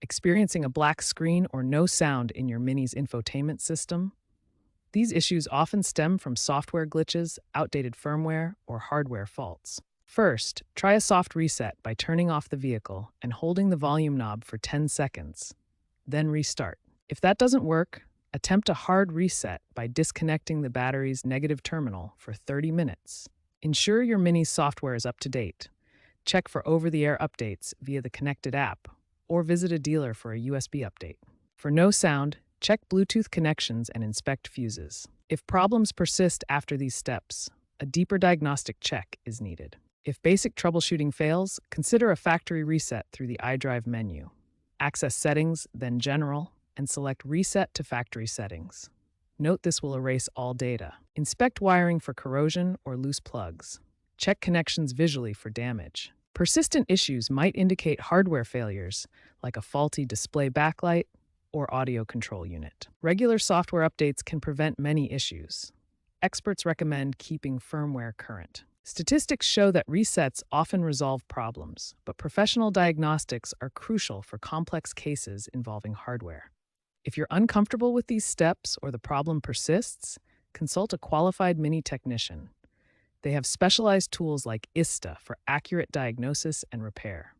Experiencing a black screen or no sound in your Mini's infotainment system? These issues often stem from software glitches, outdated firmware, or hardware faults. First, try a soft reset by turning off the vehicle and holding the volume knob for 10 seconds. Then restart. If that doesn't work, attempt a hard reset by disconnecting the battery's negative terminal for 30 minutes. Ensure your Mini's software is up to date. Check for over-the-air updates via the connected app, or visit a dealer for a USB update. For no sound, check Bluetooth connections and inspect fuses. If problems persist after these steps, a deeper diagnostic check is needed. If basic troubleshooting fails, consider a factory reset through the iDrive menu. Access Settings, then General, and select Reset to Factory Settings. Note this will erase all data. Inspect wiring for corrosion or loose plugs. Check connections visually for damage. Persistent issues might indicate hardware failures, like a faulty display backlight or audio control unit. Regular software updates can prevent many issues. Experts recommend keeping firmware current. Statistics show that resets often resolve problems, but professional diagnostics are crucial for complex cases involving hardware. If you're uncomfortable with these steps or the problem persists, consult a qualified Mini technician. They have specialized tools like ISTA for accurate diagnosis and repair.